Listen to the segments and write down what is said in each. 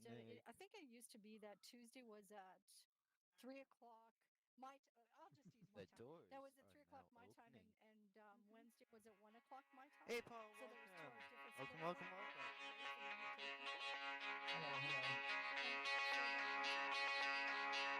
I think it used to be that Tuesday was at 3 o'clock. I'll just use my The time. That doors was at are 3 o'clock now my time, opening. and Wednesday was at 1 o'clock my time. Hey, Paul, So there was welcome. 2 hours difference. So Welcome, then I welcome, went back welcome. that way for the UK people. Hello, hello. And so then on top of that, Tuesday and Wednesday was St.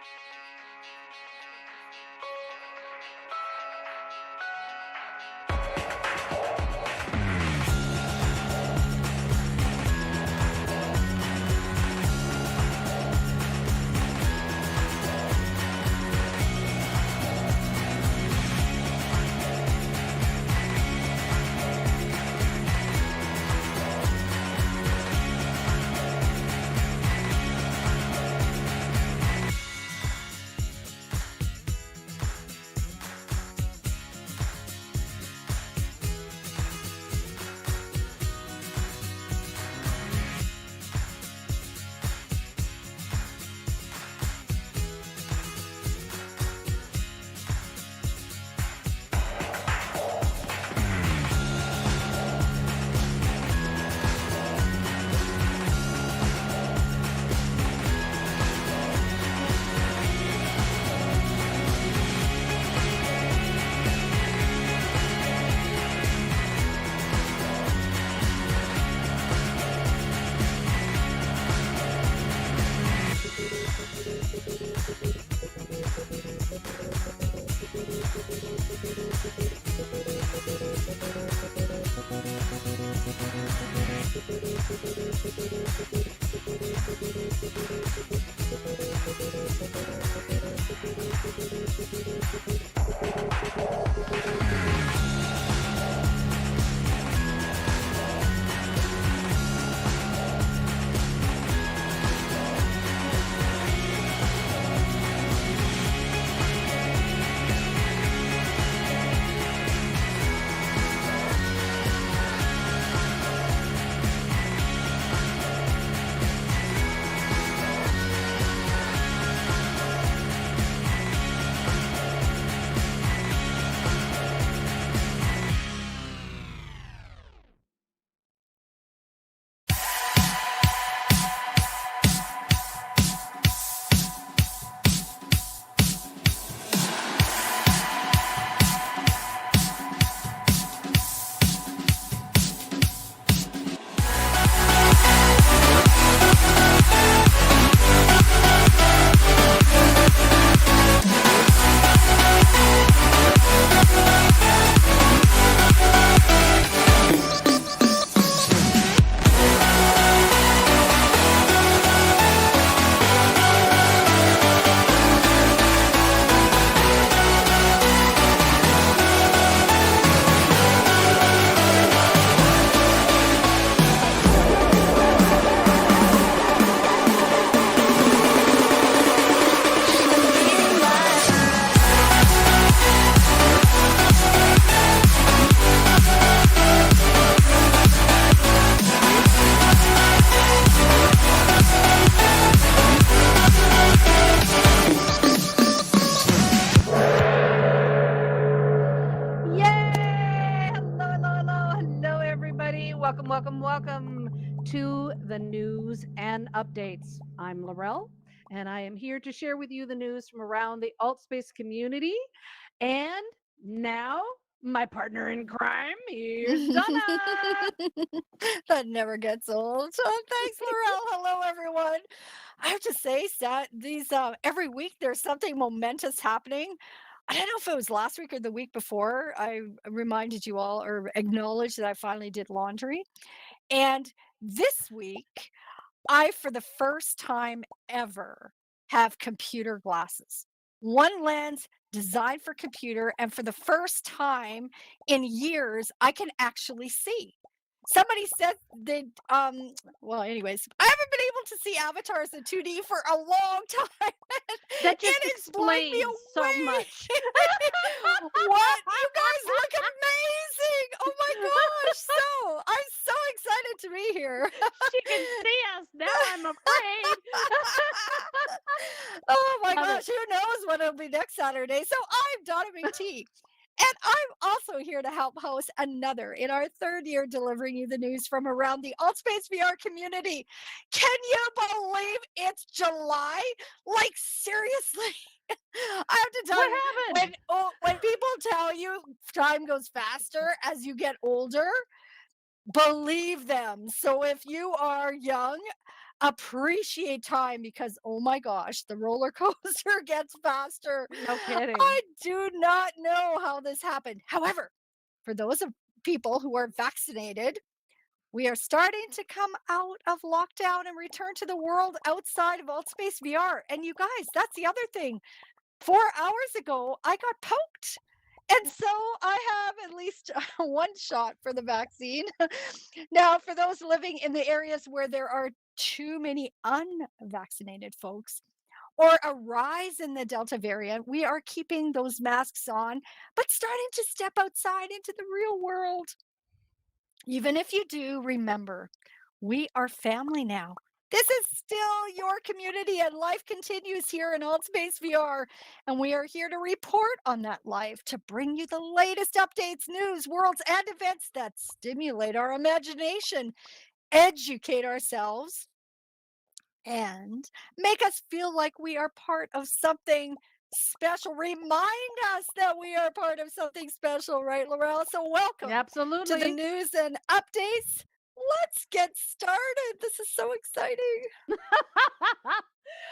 Patrick's Day weekend. And Monday Yay! Hello, hello, hello, hello, everybody. Welcome, welcome, welcome to the news and updates. I'm Laurel, and I am here to share with you the news from around the alt space community. And now, my partner in crime, here's Donna. that never gets old. So thanks, Laurel. Hello, everyone. I have to say, these every week there's something momentous happening. I don't know if it was last week or the week before. I reminded you all or acknowledged that I finally did laundry. And this week, I, for the first time ever, have computer glasses. One lens designed for computer, and for the first time in years, I can actually see. Somebody said they well, anyways, I haven't been able to see avatars in 2D for a long time. That just It's blowing me explains so away. much. What? You guys look amazing. Oh my gosh. I'm so excited to be here. She can see us now, I'm afraid. Oh my Love it. gosh, who knows what it'll be next Saturday? So I'm Donna McT. And I'm also here to help host another in our third year delivering you the news from around the AltSpace VR community. Can you believe it's July? Like, seriously? I have to tell What you, happened? when people tell you time goes faster as you get older, believe them. So if you are young, appreciate time because oh my gosh, the roller coaster gets faster. No kidding. I do not know how this happened. However, for those of people who are vaccinated, we are starting to come out of lockdown and return to the world outside of AltSpace VR. And you guys, that's the other thing. 4 hours ago, I got poked. And so I have at least one shot for the vaccine. Now, for those living in the areas where there are too many unvaccinated folks or a rise in the Delta variant, we are keeping those masks on, but starting to step outside into the real world. Even if you do, remember, we are family now. This is still your community, and life continues here in AltSpace VR. And we are here to report on that life, to bring you the latest updates, news, worlds, and events that stimulate our imagination, educate ourselves, and make us feel like we are part of something special. Remind us that we are part of something special, right, Laurel? So, welcome to the Absolutely. news and updates. Let's get started. This is so exciting.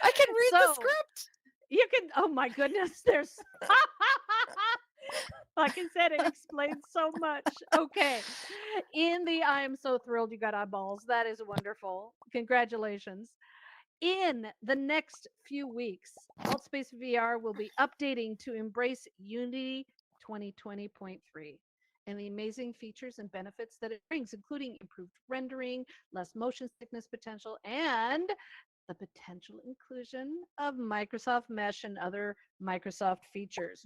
I can read the So script. you can, oh my goodness, there's, like I said, it explains so much. Okay. In the I am so thrilled you got eyeballs. That is wonderful. Congratulations. In the next few weeks, AltSpace VR will be updating to embrace Unity 2020.3 and the amazing features and benefits that it brings, including improved rendering, less motion sickness potential, and the potential inclusion of Microsoft Mesh and other Microsoft features.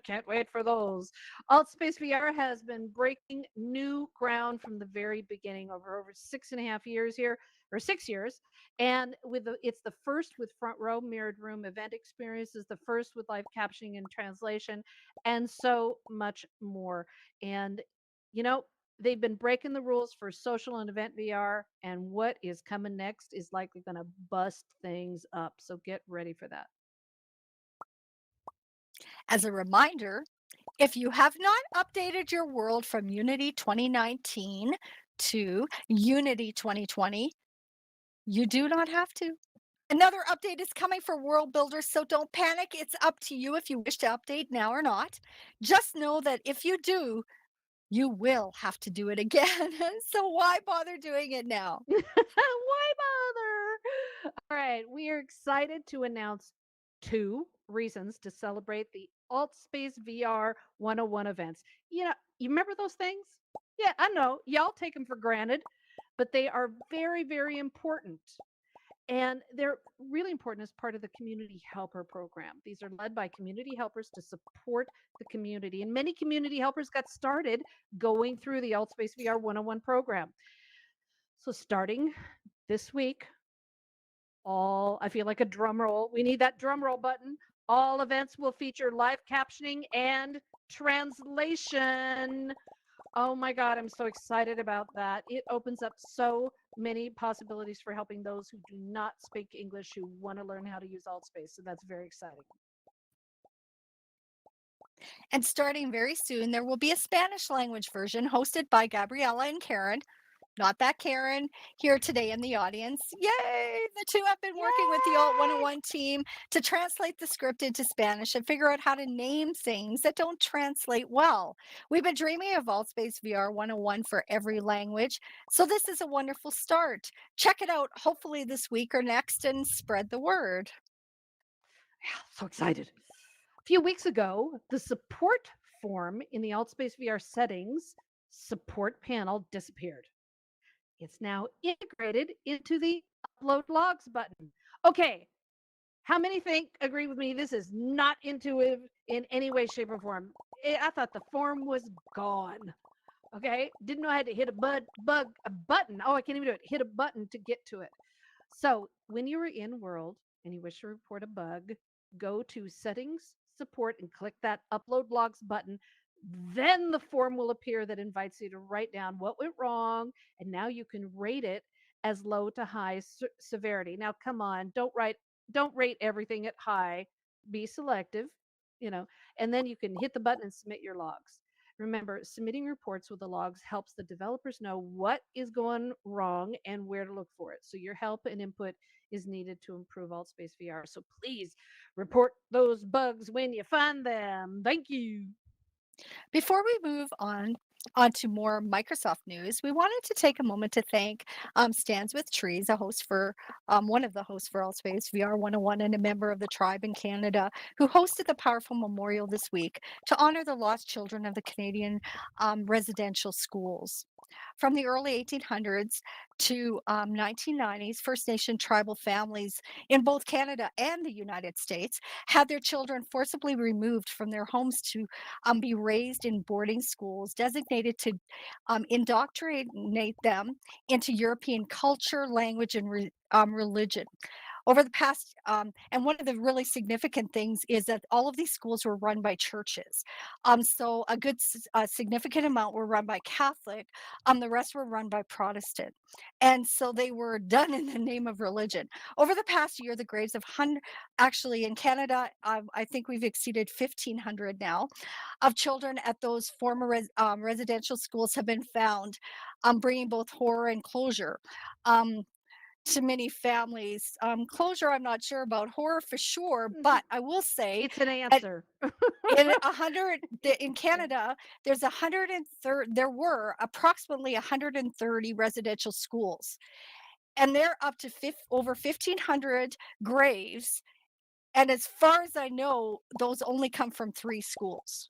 Can't wait for those. AltSpace VR has been breaking new ground from the very beginning over 6.5 years here, or 6 years. And it's the first with front row mirrored room event experiences, the first with live captioning and translation, and so much more. And you know, they've been breaking the rules for social and event VR, and what is coming next is likely going to bust things up. So get ready for that. As a reminder, if you have not updated your world from Unity 2019 to Unity 2020, you do not have to. Another update is coming for world builders, so don't panic. It's up to you if you wish to update now or not. Just know that if you do, you will have to do it again. So why bother doing it now? Why bother? All right, we are excited to announce two reasons to celebrate the AltSpace VR 101 events. You remember those things? Yeah, I know. Y'all take them for granted, but they are very, very important. And they're really important as part of the community helper program. These are led by community helpers to support the community. And many community helpers got started going through the AltSpace VR 101 program. So starting this week, I feel like a drum roll. We need that drum roll button. All events will feature live captioning and translation. Oh my God, I'm so excited about that. It opens up so many possibilities for helping those who do not speak English who want to learn how to use AltSpace. So that's very exciting. And starting very soon, there will be a Spanish language version hosted by Gabriella and Karen. Not that Karen here today in the audience. Yay! The two have been working with the Alt Yay! 101 team to translate the script into Spanish and figure out how to name things that don't translate well. We've been dreaming of AltSpace VR 101 for every language, so this is a wonderful start. Check it out hopefully this week or next and spread the word. Yeah, so excited. A few weeks ago, the support form in the AltSpace VR settings support panel disappeared. It's now integrated into the upload logs button. Okay, how many agree with me? This is not intuitive in any way, shape, or form. I thought the form was gone. Okay, didn't know I had to hit a button. Oh, I can't even do it. Hit a button to get to it. So when you are in World and you wish to report a bug, go to Settings, Support, and click that Upload Logs button. Then the form will appear that invites you to write down what went wrong, and now you can rate it as low to high severity. Now, come on, don't rate everything at high. Be selective, you know, and then you can hit the button and submit your logs. Remember, submitting reports with the logs helps the developers know what is going wrong and where to look for it. So your help and input is needed to improve AltSpace VR. So please report those bugs when you find them. Thank you. Before we move on to more Microsoft news, we wanted to take a moment to thank Stands with Trees, a host for one of the hosts for Allspace VR 101 and a member of the tribe in Canada, who hosted the powerful memorial this week to honor the lost children of the Canadian residential schools. From the early 1800s to 1990s, First Nation tribal families in both Canada and the United States had their children forcibly removed from their homes to be raised in boarding schools designated to indoctrinate them into European culture, language, and religion. Over the past, and one of the really significant things is that all of these schools were run by churches. So a significant amount were run by Catholic, the rest were run by Protestant. And so they were done in the name of religion. Over the past year, the graves of actually in Canada, I think we've exceeded 1,500 now of children at those former residential schools have been found, bringing both horror and closure. Um, to many families. Closure, I'm not sure about. Horror for sure, Mhm. but I will say It's an that answer. in Yeah. Canada, there's 130. There were approximately 130 residential schools, and they're up to over 1,500 graves. And as far as I know, those only come from three schools.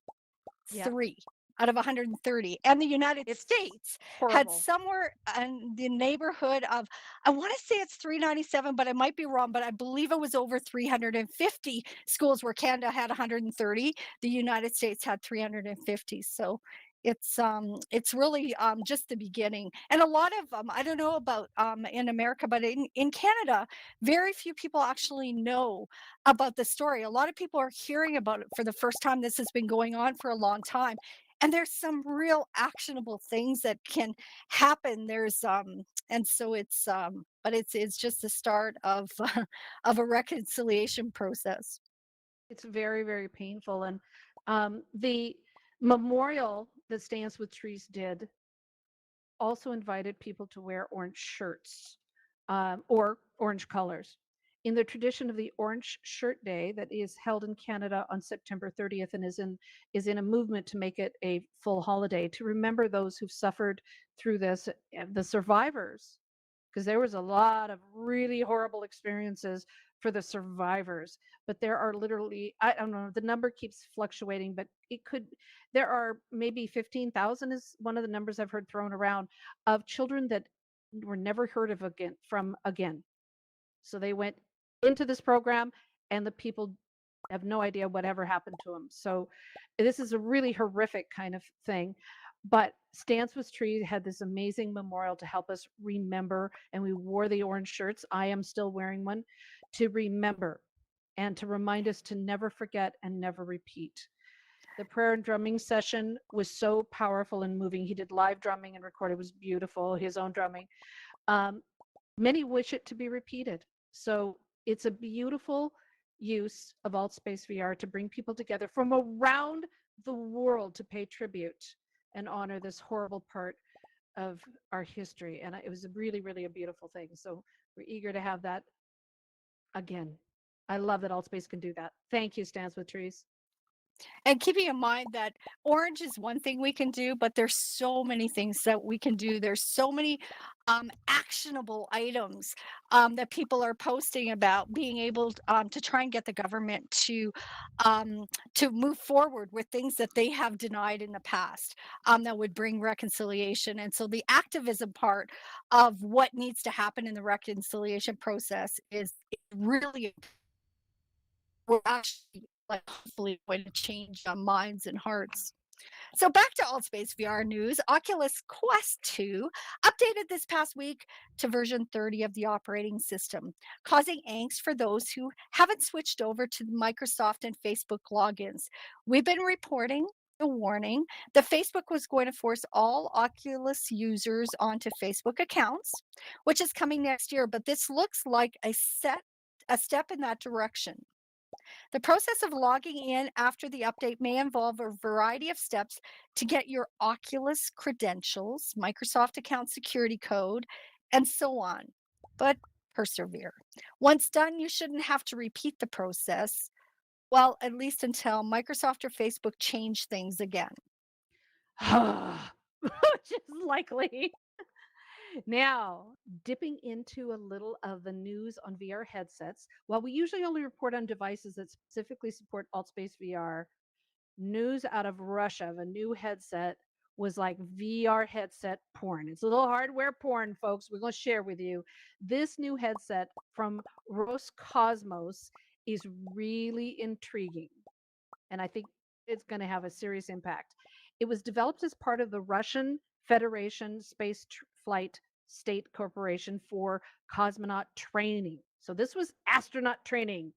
Yeah. 3 out of 130. And the United It's States had horrible. somewhere in the neighborhood of, I want to say it's 397, but I might be wrong, but I believe it was over 350 schools where Canada had 130. The United States had 350. So it's really just the beginning. And a lot of I don't know about in America, but in Canada, very few people actually know about the story. A lot of people are hearing about it for the first time. This has been going on for a long time. And there's some real actionable things that can happen. There's and so it's but it's just the start of of a reconciliation process. It's very, very painful. And the memorial that Stands with Trees did also invited people to wear orange shirts or orange colors. In the tradition of the Orange Shirt Day that is held in Canada on September 30th and is in a movement to make it a full holiday to remember those who've suffered through this, the survivors, because there was a lot of really horrible experiences for the survivors. But there are literally, I don't know, the number keeps fluctuating, but there are maybe 15,000 is one of the numbers I've heard thrown around of children that were never heard of again. So they went into this program and the people have no idea whatever happened to them. So this is a really horrific kind of thing. But Stance with Trees had this amazing memorial to help us remember, and we wore the orange shirts. I am still wearing one to remember and to remind us to never forget and never repeat. The prayer and drumming session was so powerful and moving. He did live drumming and recorded. It was beautiful, his own drumming. Um, Many wish it to be repeated. So it's a beautiful use of AltSpace VR to bring people together from around the world to pay tribute and honor this horrible part of our history. And it was really, really a beautiful thing. So we're eager to have that again. I love that AltSpace can do that. Thank you, Stands with Trees. And keeping in mind that orange is one thing we can do, but there's so many things that we can do. There's so many actionable items that people are posting about being able to try and get the government to move forward with things that they have denied in the past that would bring reconciliation. And so the activism part of what needs to happen in the reconciliation process is really we're actually like hopefully going to change minds and hearts. So back to AltSpace VR news. Oculus Quest 2 updated this past week to version 30 of the operating system, causing angst for those who haven't switched over to the Microsoft and Facebook logins. We've been reporting a warning that Facebook was going to force all Oculus users onto Facebook accounts, which is coming next year, but this looks like a step in that direction. The process of logging in after the update may involve a variety of steps to get your Oculus credentials, Microsoft account security code, and so on. But persevere. Once done, you shouldn't have to repeat the process. Well, at least until Microsoft or Facebook change things again. Which is likely. Now, dipping into a little of the news on VR headsets, while we usually only report on devices that specifically support AltSpace VR, news out of Russia of a new headset was like VR headset porn. It's a little hardware porn, folks. We're going to share with you. This new headset from Roscosmos is really intriguing, and I think it's going to have a serious impact. It was developed as part of the Russian Federation Flight State Corporation for cosmonaut training. So this was astronaut training,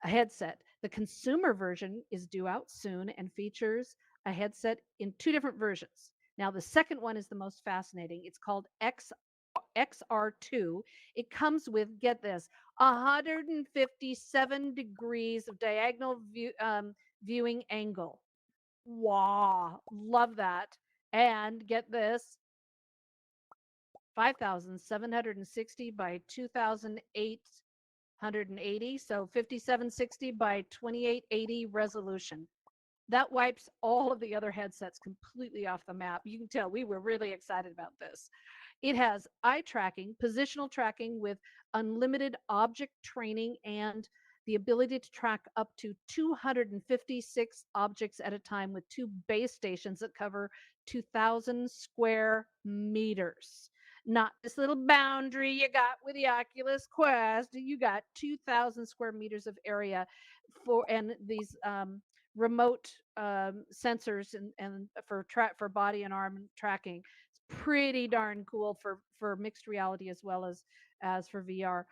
a headset. The consumer version is due out soon and features a headset in two different versions. Now, the second one is the most fascinating. It's called XR2. It comes with, get this, 157 degrees of diagonal viewing angle. Wow, love that. And get this, 5,760 by 2,880, so 5760 by 2880 resolution. That wipes all of the other headsets completely off the map. You can tell we were really excited about this. It has eye tracking, positional tracking with unlimited object training, and the ability to track up to 256 objects at a time with two base stations that cover 2,000 square meters. Not this little boundary you got with the Oculus Quest. You got 2,000 square meters of area and these remote sensors and for body and arm tracking. It's pretty darn cool for mixed reality as well as for VR.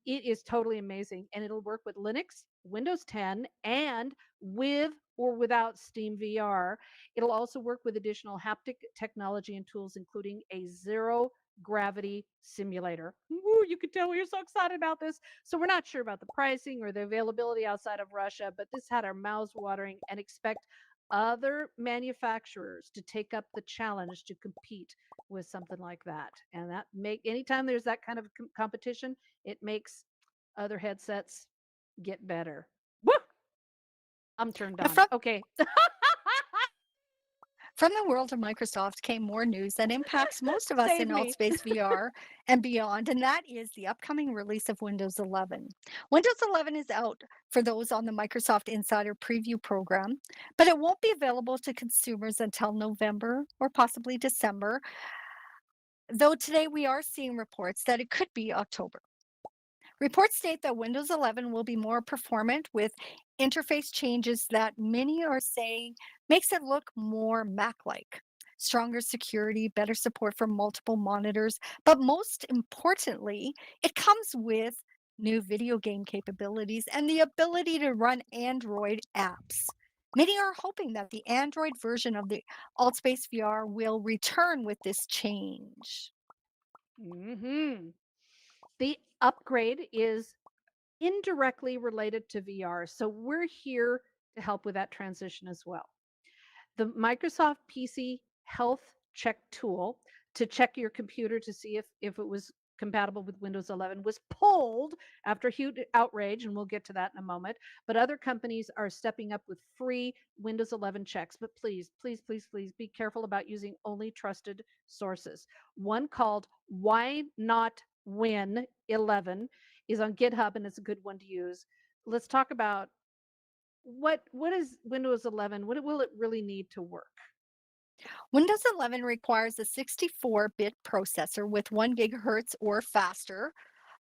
It is totally amazing, and it'll work with Linux, Windows 10, and with or without Steam VR. It'll also work with additional haptic technology and tools, including a zero gravity simulator. Ooh, you can tell we are so excited about this. So we're not sure about the pricing or the availability outside of Russia, but this had our mouths watering, and expect other manufacturers to take up the challenge to compete with something like that. And that make anytime there's that kind of competition, it makes other headsets get better. Woo! I'm turned Now, on. Okay. from the world of Microsoft came more news that impacts most of us Save in me. AltSpace VR and beyond, and that is the upcoming release of Windows 11. Windows 11 is out for those on the Microsoft Insider Preview program, but it won't be available to consumers until November or possibly December, though today we are seeing reports that it could be October. Reports state that Windows 11 will be more performant with interface changes that many are saying makes it look more Mac-like. Stronger security, better support for multiple monitors, but most importantly, it comes with new video game capabilities and the ability to run Android apps. Many are hoping that the Android version of the AltSpace VR will return with this change. Hmm. The upgrade is indirectly related to VR, so we're here to help with that transition as well. The Microsoft PC Health Check tool to check your computer to see if it was compatible with Windows 11 was pulled after huge outrage, and we'll get to that in a moment. But other companies are stepping up with free Windows 11 checks. But please, please, please, please be careful about using only trusted sources. One called Why Not Win 11 is on GitHub, and it's a good one to use. Let's talk about what is Windows 11? What will it really need to work? Windows 11 requires a 64-bit processor with 1 gigahertz or faster,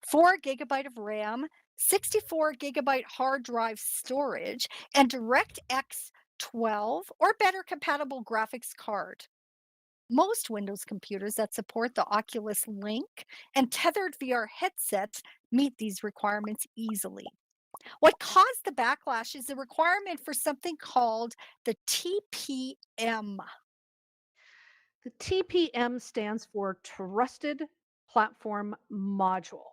4 gigabyte of RAM, 64 gigabyte hard drive storage, and DirectX 12 or better compatible graphics card. Most Windows computers that support the Oculus Link and tethered VR headsets meet these requirements easily. What caused the backlash is the requirement for something called the TPM. The TPM stands for Trusted Platform Module.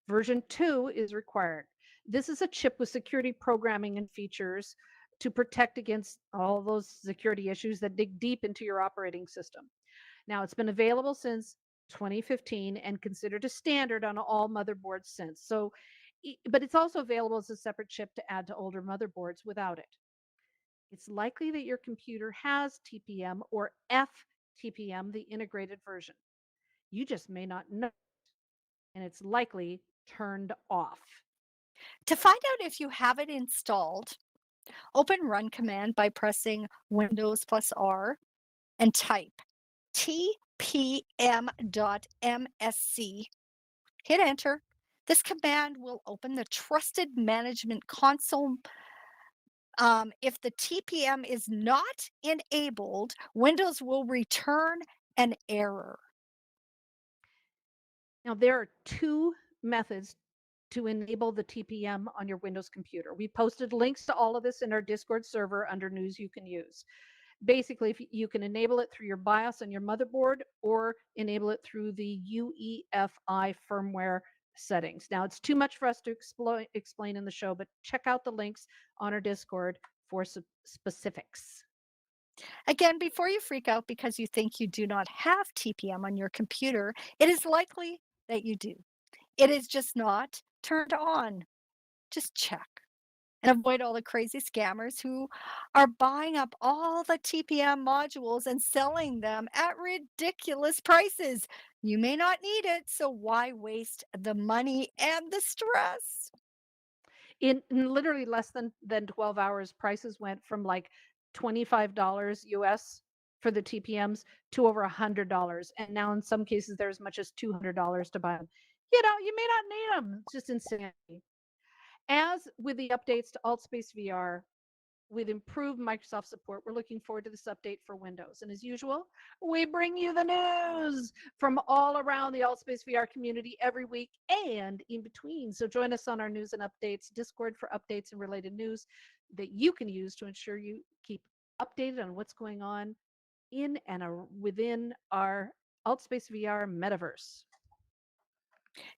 Version 2 is required. This is a chip with security programming and features to protect against all those security issues that dig deep into your operating system. Now, it's been available since 2015 and considered a standard on all motherboards since. But it's also available as a separate chip to add to older motherboards without it. It's likely that your computer has TPM or FTPM, the integrated version. You just may not know, and it's likely turned off. To find out if you have it installed, open Run command by pressing Windows plus R and type tpm.msc. Hit enter. This command will open the Trusted Management Console. If the TPM is not enabled, Windows will return an error. Now, there are two methods to enable the TPM on your Windows computer. We posted links to all of this in our Discord server under news you can use. Basically, if you can enable it through your BIOS on your motherboard or enable it through the UEFI firmware settings. Now, it's too much for us to explain in the show, but check out the links on our Discord for specifics. Again, before you freak out because you think you do not have TPM on your computer, it is likely that you do. It is just not turned on. Just check and avoid all the crazy scammers who are buying up all the TPM modules and selling them at ridiculous prices. You may not need it, so why waste the money and the stress? In literally less than 12 hours, prices went from like $25 US for the TPMs to over $100. And now in some cases, they're as much as $200 to buy them. You may not need them. It's just insanity. As with the updates to AltSpace VR, with improved Microsoft support, we're looking forward to this update for Windows. And as usual, we bring you the news from all around the AltSpace VR community every week and in between. So join us on our news and updates Discord for updates and related news that you can use to ensure you keep updated on what's going on in and within our AltSpace VR metaverse.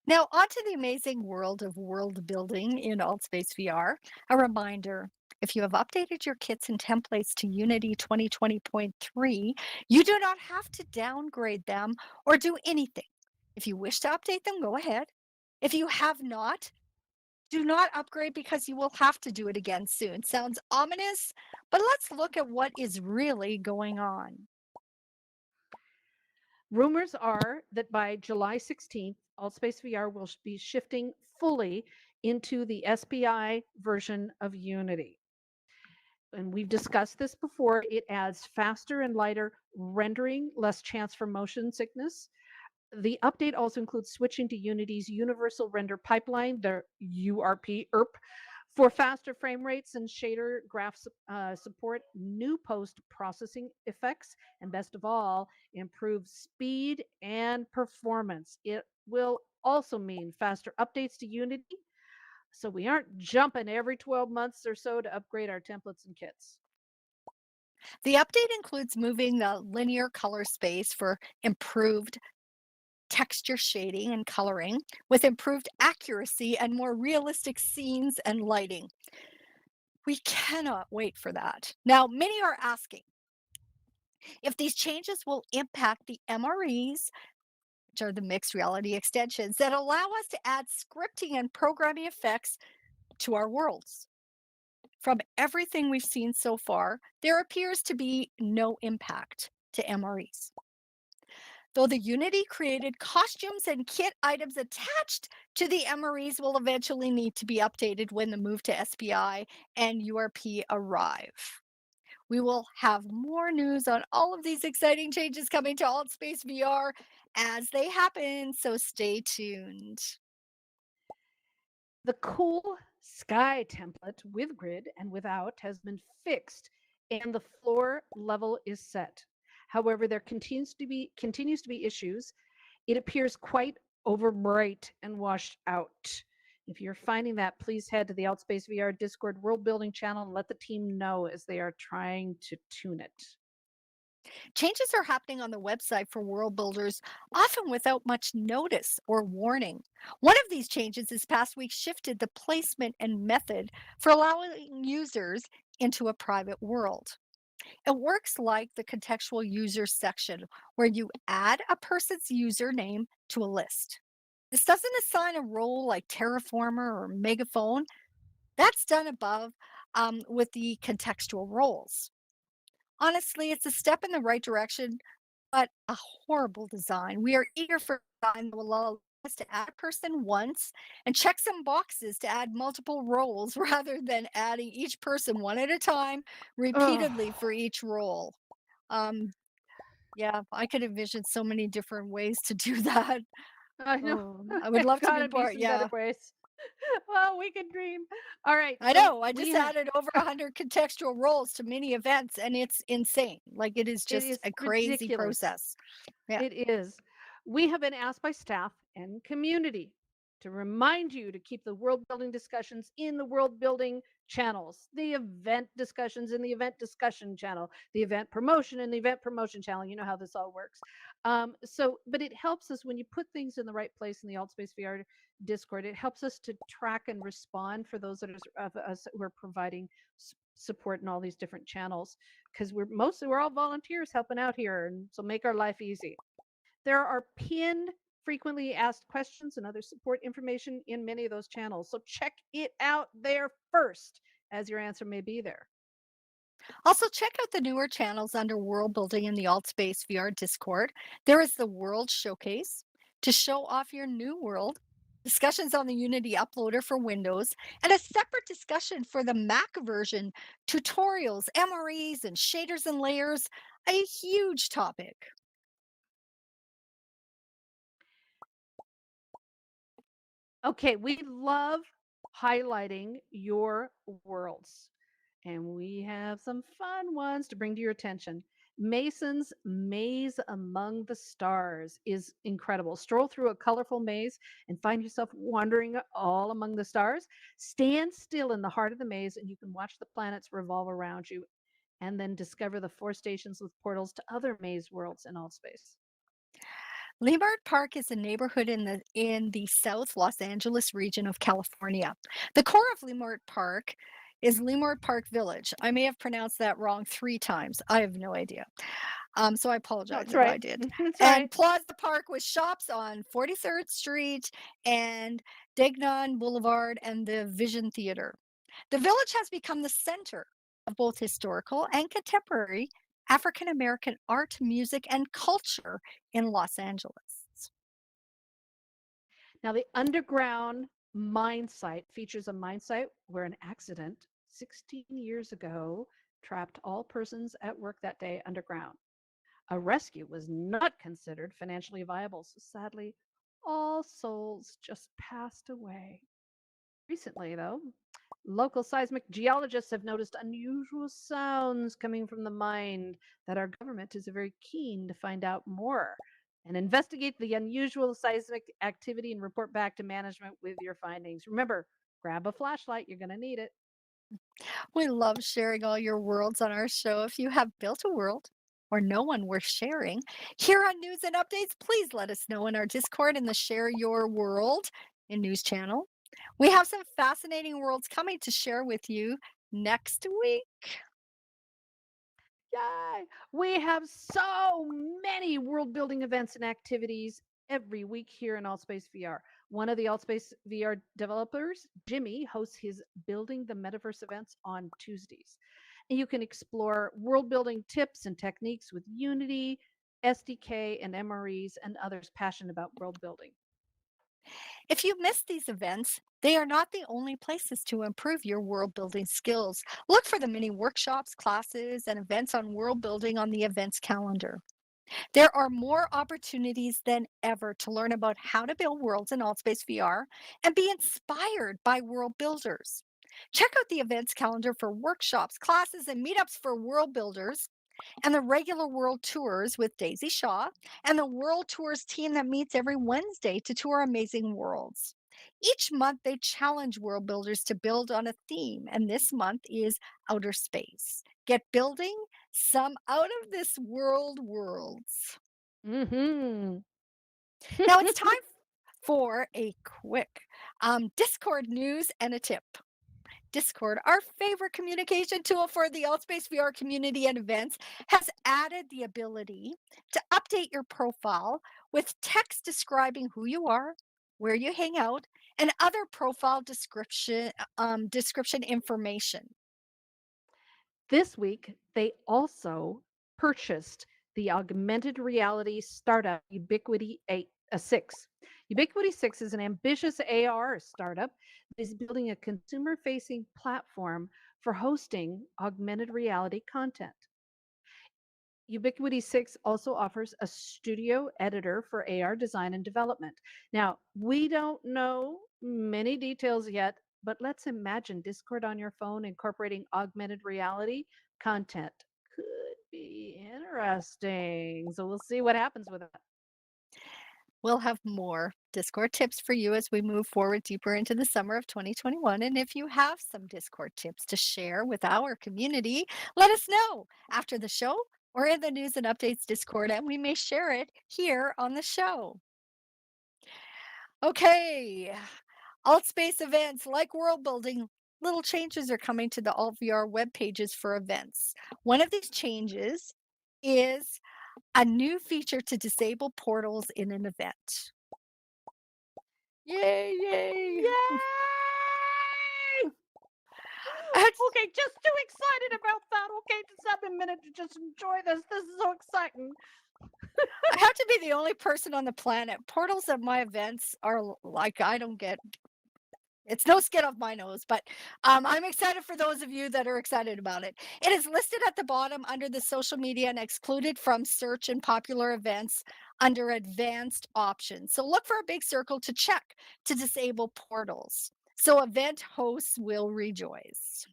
Now, onto the amazing world of world building in AltSpace VR. A reminder, if you have updated your kits and templates to Unity 2020.3, you do not have to downgrade them or do anything. If you wish to update them, go ahead. If you have not, do not upgrade because you will have to do it again soon. Sounds ominous, but let's look at what is really going on. Rumors are that by July 16th, AltSpace VR will be shifting fully into the SPI version of Unity. And we've discussed this before. It adds faster and lighter rendering, less chance for motion sickness. The update also includes switching to Unity's Universal Render Pipeline, the URP, for faster frame rates and shader graph support, new post-processing effects, and best of all, improved speed and performance. It will also mean faster updates to Unity, so we aren't jumping every 12 months or so to upgrade our templates and kits. The update includes moving the linear color space for improved texture shading and coloring with improved accuracy and more realistic scenes and lighting. We cannot wait for that. Now, many are asking if these changes will impact the MREs, which are the mixed reality extensions that allow us to add scripting and programming effects to our worlds. From everything we've seen so far, there appears to be no impact to MREs. Though the Unity created costumes and kit items attached to the MREs will eventually need to be updated when the move to SPI and URP arrive. We will have more news on all of these exciting changes coming to AltSpace VR as they happen, so stay tuned. The cool sky template with grid and without has been fixed and the floor level is set. However, there continues to be issues. It appears quite overbright and washed out. If you're finding that, please head to the Outspace VR Discord world building channel and let the team know as they are trying to tune it. Changes are happening on the website for world builders, often without much notice or warning. One of these changes this past week shifted the placement and method for allowing users into a private world. It works like the contextual user section, where you add a person's username to a list. This doesn't assign a role like Terraformer or Megaphone. That's done above with the contextual roles. Honestly, it's a step in the right direction, but a horrible design. We are eager for design that will allow us to add a person once and check some boxes to add multiple roles rather than adding each person one at a time repeatedly Oh, for each role. Um, yeah, I could envision so many different ways to do that. I know. Oh, I would There's love to be gotta be part. some better Yeah, ways. Well, we can dream. All right, I so know. I we just have added over 100 contextual roles to many events, and it's insane. Like it is it just is a crazy ridiculous. process. Yeah. It is. We have been asked by staff and community to remind you to keep the world building discussions in the world building channels, the event discussions in the event discussion channel, the event promotion in the event promotion channel. You know how this all works. But it helps us when you put things in the right place in the Altspace VR Discord. It helps us to track and respond for those of us who are providing support in all these different channels because we're all volunteers helping out here, and so make our life easy. There are pinned frequently asked questions and other support information in many of those channels. So check it out there first, as your answer may be there. Also, check out the newer channels under World Building in the Altspace VR Discord. There is the World Showcase to show off your new world, discussions on the Unity Uploader for Windows, and a separate discussion for the Mac version, tutorials, MREs, and shaders and layers. A huge topic. Okay, we love highlighting your worlds, and we have some fun ones to bring to your attention. Mason's Maze Among the Stars is incredible. Stroll through a colorful maze and find yourself wandering all among the stars. Stand still in the heart of the maze, and you can watch the planets revolve around you and then discover the four stations with portals to other maze worlds in all space. Leimert Park is a neighborhood in the South Los Angeles region of California. The core of Leimert Park is Leimert Park Village. I may have pronounced that wrong 3 times. I have no idea. So I apologize That's if I right. did. That's And right. Plaza Park with shops on 43rd Street and Degnan Boulevard and the Vision Theater. The village has become the center of both historical and contemporary African American art, music, and culture in Los Angeles. Now, the underground mine site features a mine site where an accident 16 years ago trapped all persons at work that day underground. A rescue was not considered financially viable, so sadly, all souls just passed away. Recently, though, local seismic geologists have noticed unusual sounds coming from the mine that our government is very keen to find out more and investigate the unusual seismic activity and report back to management with your findings. Remember, grab a flashlight, you're going to need it. We love sharing all your worlds on our show. If you have built a world or know one worth sharing, here on News and Updates, please let us know in our Discord in the Share Your World in News channel. We have some fascinating worlds coming to share with you next week. Yay! We have so many world building events and activities every week here in Altspace VR. One of the Altspace VR developers, Jimmy, hosts his Building the Metaverse events on Tuesdays. And you can explore world building tips and techniques with Unity, SDK, and MREs, and others passionate about world building. If you missed these events, they are not the only places to improve your world building skills. Look for the many workshops, classes, and events on world building on the events calendar. There are more opportunities than ever to learn about how to build worlds in AltSpace VR and be inspired by world builders. Check out the events calendar for workshops, classes, and meetups for world builders and the regular world tours with Daisy Shaw and the world tours team that meets every Wednesday to tour amazing worlds. Each month, they challenge world builders to build on a theme, and this month is outer space. Get building some out of this world worlds. Mhm. Now it's time for a quick Discord news and a tip. Discord, our favorite communication tool for the Altspace VR community and events, has added the ability to update your profile with text describing who you are, where you hang out, and other profile description information. This week, they also purchased the augmented reality startup Ubiquity 6. Ubiquity 6 is an ambitious AR startup that is building a consumer facing platform for hosting augmented reality content. Ubiquity 6 also offers a studio editor for AR design and development. Now, we don't know many details yet, but let's imagine Discord on your phone incorporating augmented reality content. Could be interesting. So we'll see what happens with that. We'll have more Discord tips for you as we move forward deeper into the summer of 2021. And if you have some Discord tips to share with our community, let us know after the show or in the news and updates Discord, and we may share it here on the show. Okay, Altspace events like world building. Little changes are coming to the AltVR web pages for events. One of these changes is a new feature to disable portals in an event. Yay, yay. Yay! That's Okay, just too excited about that. Okay, just have a minute to just enjoy this. This is so exciting. I have to be the only person on the planet. Portals at my events are like I don't get it's no skin off my nose, but I'm excited for those of you that are excited about it. It is listed at the bottom under the social media and excluded from search and popular events under advanced options. So look for a big circle to check to disable portals. So event hosts will rejoice.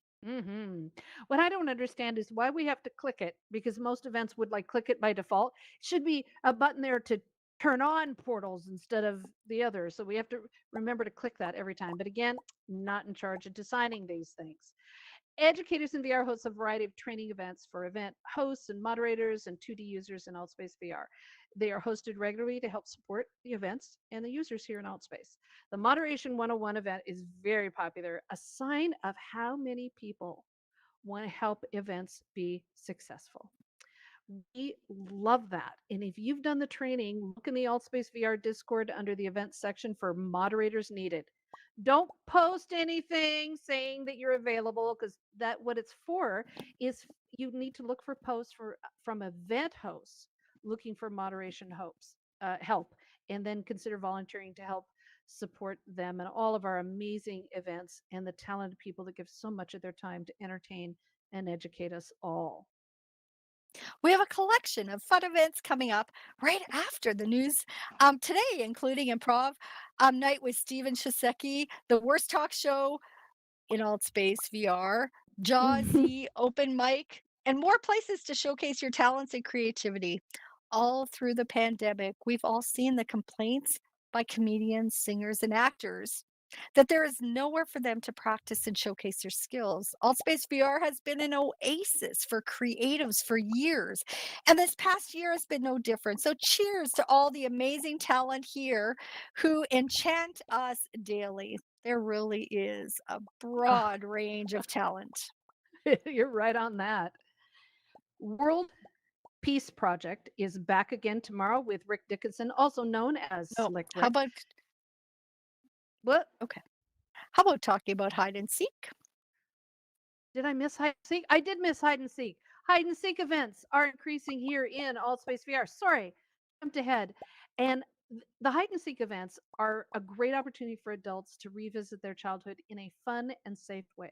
What I don't understand is why we have to click it because most events would like click it by default. Should be a button there to turn on portals instead of the other. So we have to remember to click that every time. But again, not in charge of designing these things. Educators in VR hosts a variety of training events for event hosts and moderators and 2D users in Altspace VR. They are hosted regularly to help support the events and the users here in Altspace. The Moderation 101 event is very popular, a sign of how many people want to help events be successful. We love that. And if you've done the training, look in the Altspace VR Discord under the events section for moderators needed. Don't post anything saying that you're available because that what it's for is you need to look for posts from event hosts looking for moderation help, and then consider volunteering to help support them and all of our amazing events and the talented people that give so much of their time to entertain and educate us all. We have a collection of fun events coming up right after the news today, including improv night with Steven Shiseki, the worst talk show in alt space VR, Jawsy open mic, and more places to showcase your talents and creativity. All through the pandemic, we've all seen the complaints by comedians, singers, and actors that there is nowhere for them to practice and showcase their skills. Altspace VR has been an oasis for creatives for years, and this past year has been no different. So, cheers to all the amazing talent here who enchant us daily. There really is a broad range of talent. You're right on that. World Peace Project is back again tomorrow with Rick Dickinson, also known as No, Slick how Rick. about What? okay? How about talking about hide and seek? Did I miss hide and seek? I did miss hide and seek. Hide and seek events are increasing here in Altspace VR. Sorry, jumped ahead. And the hide and seek events are a great opportunity for adults to revisit their childhood in a fun and safe way.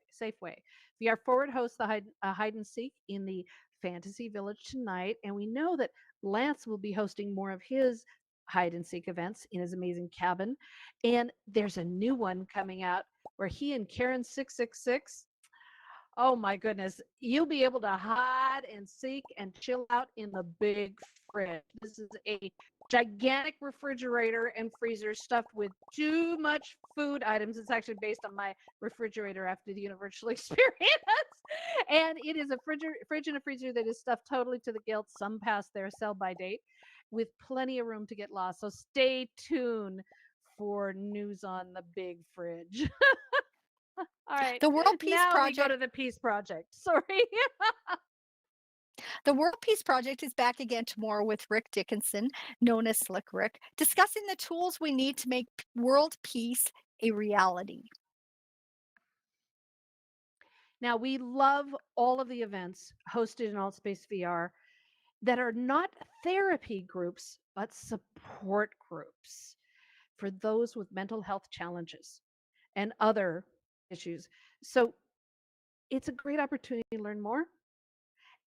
VR Forward hosts the hide and seek in the Fantasy Village tonight, and we know that Lance will be hosting more of his hide and seek events in his amazing cabin. And there's a new one coming out where he and Karen 666. Oh my goodness. You'll be able to hide and seek and chill out in the big fridge. This is a gigantic refrigerator and freezer stuffed with too much food items. It's actually based on my refrigerator after the Universal experience. And it is a fridge and a freezer that is stuffed totally to the gilt, some past their sell by date, with plenty of room to get lost. So stay tuned for news on the big fridge. All right. The World Peace Now we go Project to the Peace Project. Sorry. The World Peace Project is back again tomorrow with Rick Dickinson, known as Slick Rick, discussing the tools we need to make world peace a reality. Now, we love all of the events hosted in AltSpace VR that are not therapy groups, but support groups for those with mental health challenges and other issues. So it's a great opportunity to learn more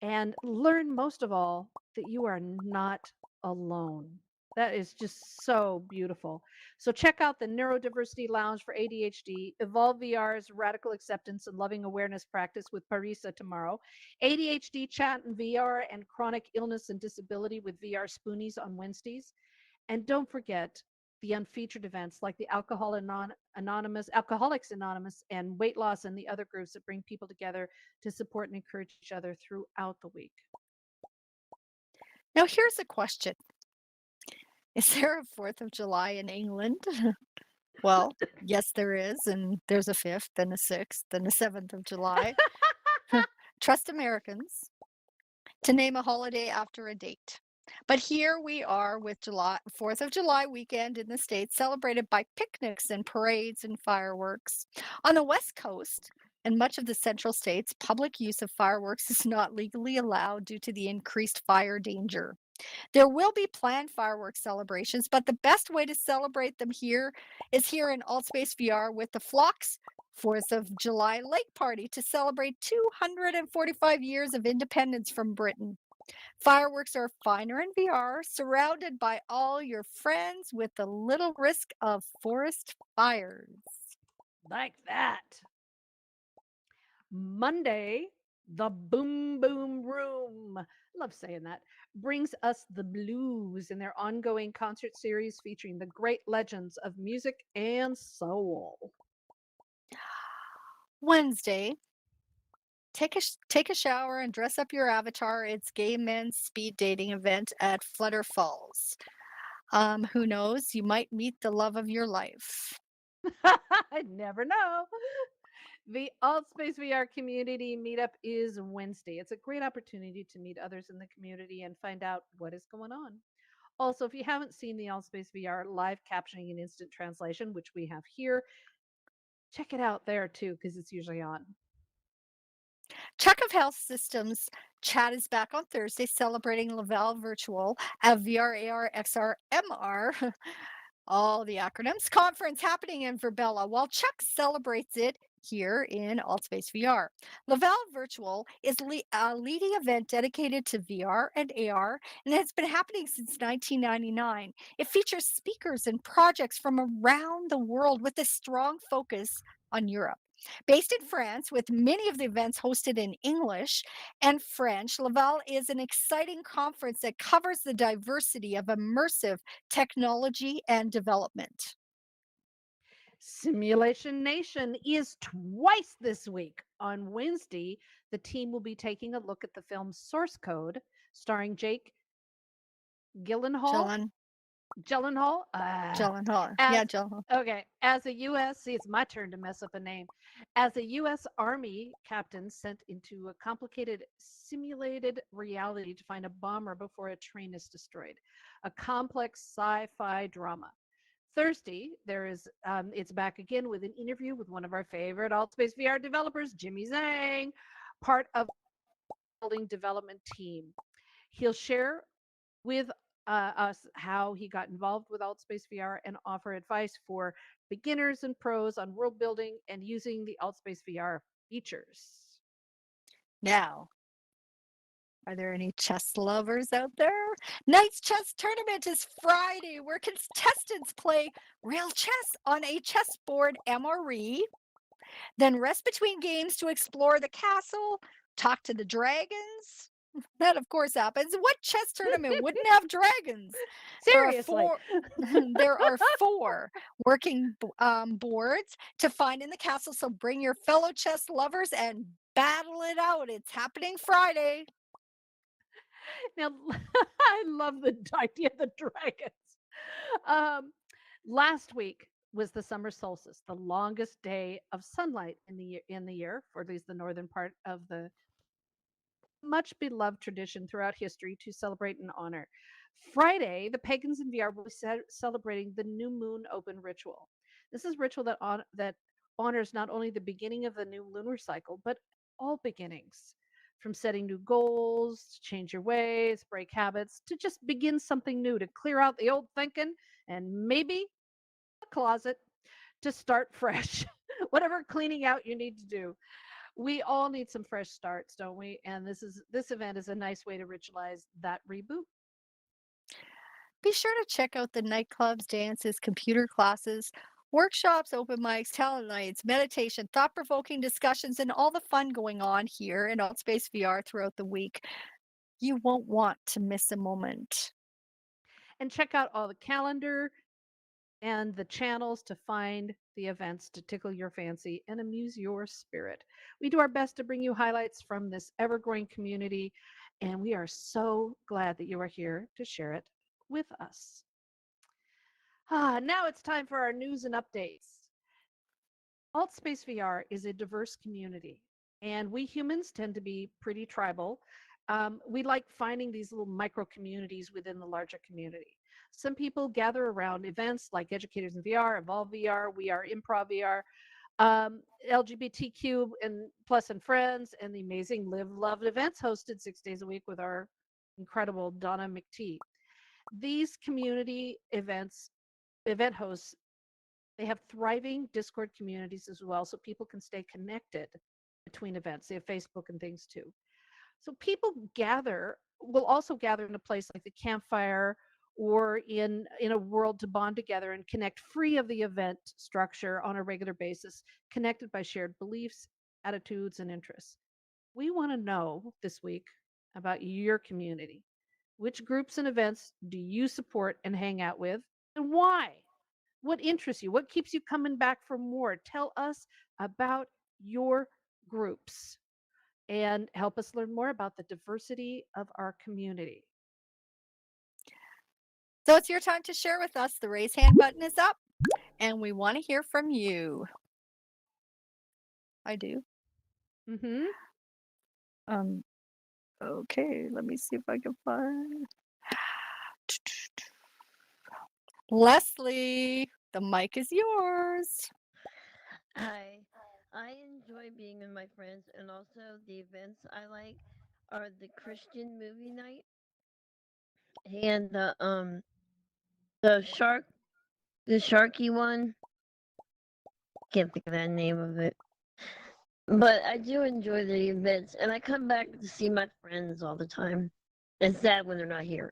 and learn most of all that you are not alone. That is just so beautiful. So check out the Neurodiversity Lounge for ADHD, Evolve VR's Radical Acceptance and Loving Awareness Practice with Parisa tomorrow, ADHD Chat and VR, and Chronic Illness and Disability with VR Spoonies on Wednesdays. And don't forget the unfeatured events like the Anonymous, Alcoholics Anonymous, and Weight Loss, and the other groups that bring people together to support and encourage each other throughout the week. Now, here's a question. Is there a 4th of July in England? Well, yes, there is. And there's a 5th and a 6th and a 7th of July. Trust Americans to name a holiday after a date. But here we are with 4th of July weekend in the States, celebrated by picnics and parades and fireworks. On the West Coast and much of the central states, public use of fireworks is not legally allowed due to the increased fire danger. There will be planned fireworks celebrations, but the best way to celebrate them here is here in AltSpace VR with the Flocks 4th of July Lake Party to celebrate 245 years of independence from Britain. Fireworks are finer in VR, surrounded by all your friends with the little risk of forest fires. Like that. Monday, the Boom Boom Room, love saying that, brings us the blues in their ongoing concert series featuring the great legends of music and soul. Wednesday, take a shower and dress up your avatar. It's gay men's speed dating event at Flutter Falls. Who knows? You might meet the love of your life. I never know. The AltSpace VR community meetup is Wednesday. It's a great opportunity to meet others in the community and find out what is going on. Also, if you haven't seen the AltSpace VR live captioning and instant translation, which we have here, check it out there too, because it's usually on. Chuck of Health Systems chat is back on Thursday, celebrating Laval Virtual at VR, AR, XR, MR. All the acronyms conference happening in Verbella while Chuck celebrates it here in AltSpace VR. Laval Virtual is a leading event dedicated to VR and AR, and has been happening since 1999. It features speakers and projects from around the world with a strong focus on Europe. Based in France, with many of the events hosted in English and French, Laval is an exciting conference that covers the diversity of immersive technology and development. Simulation Nation is twice this week. On Wednesday, the team will be taking a look at the film Source Code, starring Jake Gyllenhaal. Gyllenhaal? Gyllenhaal. As, Yeah, Gyllenhaal. okay, as a U.S., see, it's my turn to mess up a name. As a U.S. Army captain sent into a complicated simulated reality to find a bomber before a train is destroyed, a complex sci-fi drama. Thursday, it's back again with an interview with one of our favorite AltSpace VR developers, Jimmy Zhang, part of the building development team. He'll share with us how he got involved with AltSpace VR and offer advice for beginners and pros on world building and using the AltSpace VR features. Now, are there any chess lovers out there? Knight's Chess Tournament is Friday, where contestants play real chess on a chessboard MRE, then rest between games to explore the castle, talk to the dragons, That, of course, happens. What chess tournament wouldn't have dragons? There are Seriously. 4 there are 4 working boards to find in the castle, so bring your fellow chess lovers and battle it out. It's happening Friday. Now, I love the idea of the dragons. Um, Last week was the summer solstice, the longest day of sunlight in the year, for at least the northern part of the much beloved tradition throughout history to celebrate and honor. Friday, the pagans in VR will be celebrating the new moon open ritual. This is ritual that honors not only the beginning of the new lunar cycle, but all beginnings, from setting new goals, to change your ways, break habits, to just begin something new, to clear out the old thinking and maybe a closet to start fresh. Whatever cleaning out you need to do, we all need some fresh starts, don't we? And this event is a nice way to ritualize that reboot. Be sure to check out the nightclubs, dances, computer classes, workshops, open mics, talent nights, meditation, thought provoking discussions, and all the fun going on here in Outspace VR throughout the week. You won't want to miss a moment. And check out all the calendar and the channels to find the events to tickle your fancy and amuse your spirit. We do our best to bring you highlights from this ever growing community, and we are so glad that you are here to share it with us. Now it's time for our news and updates. Altspace VR is a diverse community, and we humans tend to be pretty tribal. We like finding these little micro communities within the larger community. Some people gather around events like Educators in VR, Evolve VR, We Are Improv VR, LGBTQ and Plus and Friends, and the amazing Live Loved events hosted 6 days a week with our incredible Donna McTee. These community event hosts, they have thriving Discord communities as well, so people can stay connected between events. They have Facebook and things too. So people will also gather in a place like the campfire or in a world to bond together and connect free of the event structure on a regular basis, connected by shared beliefs, attitudes, and interests. We want to know this week about your community. Which groups and events do you support and hang out with, and why? What interests you? What keeps you coming back for more? Tell us about your groups and help us learn more about the diversity of our community. So it's your time to share with us. The raise hand button is up, and we want to hear from you. I do. Mm-hmm. Um, okay, let me see if I can find Leslie. The mic is yours. Hi. I enjoy being with my friends, and also the events I like are the Christian movie night and the sharky one. Can't think of the name of it. But I do enjoy the events, and I come back to see my friends all the time. It's sad when they're not here.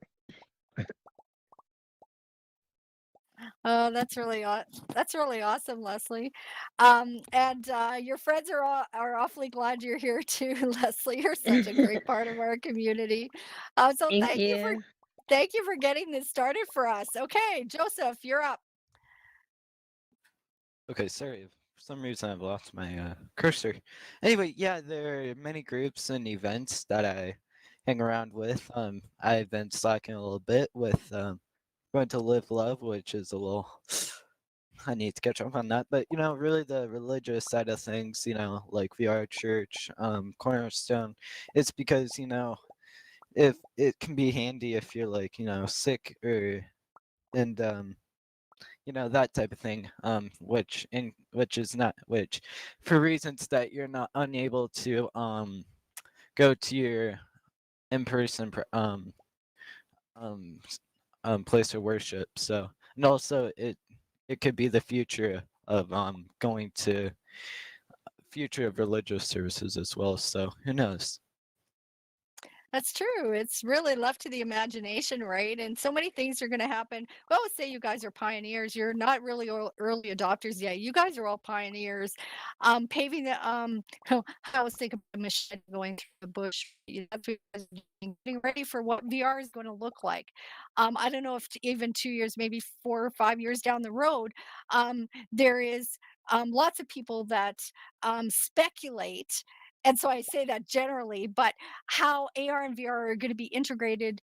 Oh, that's really awesome, Leslie. And your friends are awfully glad you're here too, Leslie. You're such a great part of our community. So Thank you. thank you for getting this started for us. Okay, Joseph, you're up. Okay, sorry. For some reason, I've lost my cursor. Anyway, yeah, there are many groups and events that I hang around with. I've been slacking a little bit with going to Live Love, which is a little. I need to catch up on that, but really the religious side of things, like VR Church, Cornerstone, it's because if it can be handy if you're like sick or and that type of thing, which for reasons that you're not unable to go to your in-person um place of worship. So, and also it could be the future of going to future of religious services as well. So who knows? That's true. It's really left to the imagination, right? And so many things are going to happen. We always say you guys are pioneers. You're not really early adopters yet. You guys are all pioneers, paving the. I always think of a machete going through the bush. That's what you guys are doing, getting ready for what VR is going to look like. I don't know if even 2 years, maybe 4 or 5 years down the road, there is lots of people that speculate, and so I say that generally, but how AR and VR are going to be integrated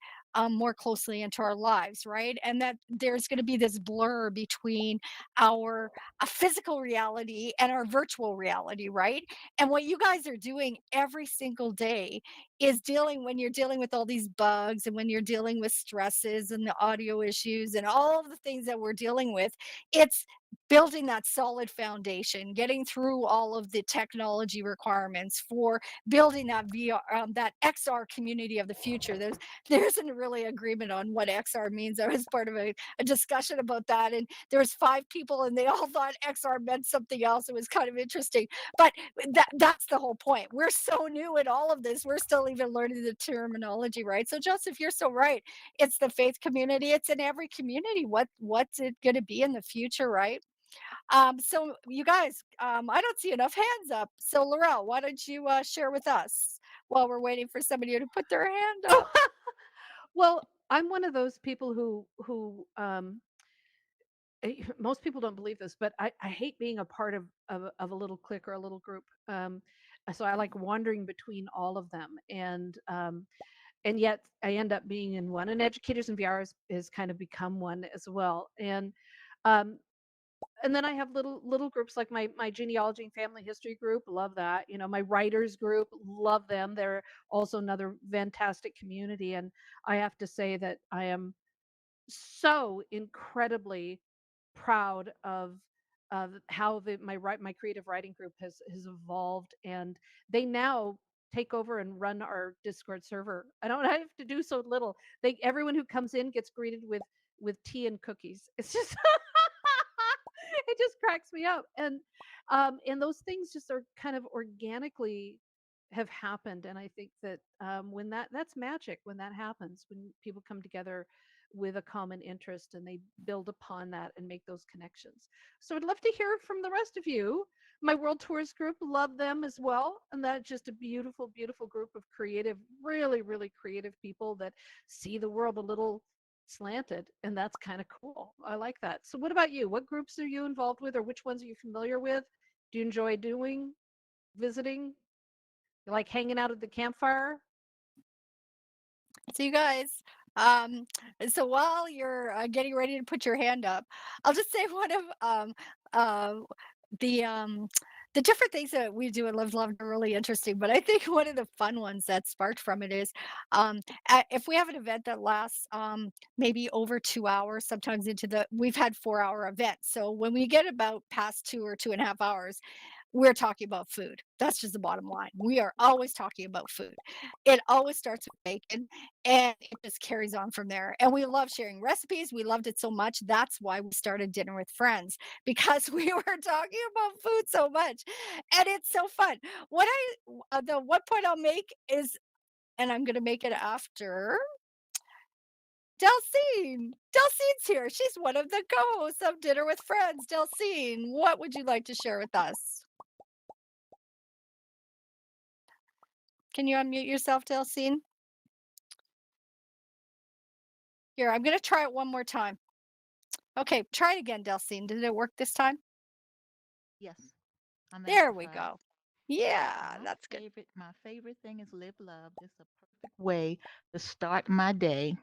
more closely into our lives, right? And that there's going to be this blur between our physical reality and our virtual reality, right? And what you guys are doing every single day is dealing when you're dealing with all these bugs and when you're dealing with stresses and the audio issues and all of the things that we're dealing with. It's building that solid foundation, getting through all of the technology requirements for building that VR, that XR community of the future. There isn't really agreement on what XR means. I was part of a discussion about that, and there was 5 people, and they all thought XR meant something else. It was kind of interesting, but that's the whole point. We're so new in all of this. We're still even learning the terminology, right? So, Joseph, you're so right. It's the faith community. It's in every community. What's it going to be in the future, right? So you guys, I don't see enough hands up. So Laurel, why don't you share with us while we're waiting for somebody to put their hand up? Well, I'm one of those people most people don't believe this, but I hate being a part of a little clique or a little group. So I like wandering between all of them, and yet I end up being in one. And Educators in VR is kind of become one as well. Um, and then I have little groups like my genealogy and family history group. Love that. You know, my writers group. Love them. They're also another fantastic community. And I have to say that I am so incredibly proud of how my creative writing group has evolved, and they now take over and run our Discord server. I don't have to do so little. Everyone who comes in gets greeted with tea and cookies. It's just it just cracks me up. And those things just are kind of organically have happened. And I think that when that's magic when that happens, when people come together with a common interest and they build upon that and make those connections. So I'd love to hear from the rest of you. My World Tours group, love them as well. And that's just a beautiful, beautiful group of creative, really, really creative people that see the world a little slanted. And that's kind of cool. I like that. So what about you? What groups are you involved with, or which ones are you familiar with? Do you enjoy doing, visiting? You like hanging out at the campfire? So you guys, um, so while you're getting ready to put your hand up, I'll just say one of uh, the um, the different things that we do in Live Love are really interesting. But I think one of the fun ones that sparked from it is if we have an event that lasts maybe over 2 hours, sometimes we've had 4 hour events. So when we get about past 2 or 2.5 hours, we're talking about food. That's just the bottom line. We are always talking about food. It always starts with bacon and it just carries on from there. And we love sharing recipes. We loved it so much. That's why we started Dinner with Friends, because we were talking about food so much. And it's so fun. The one point I'll make is, and I'm going to make it after Delcine. Delcine's here. She's one of the co-hosts of Dinner with Friends. Delcine, what would you like to share with us? Can you unmute yourself, Delcine? Here, I'm going to try it one more time. Okay, try it again, Delcine. Did it work this time? Yes, I'm There we amplified. go. Yeah, that's good. My favorite thing is Live Love. It's a perfect way to start my day.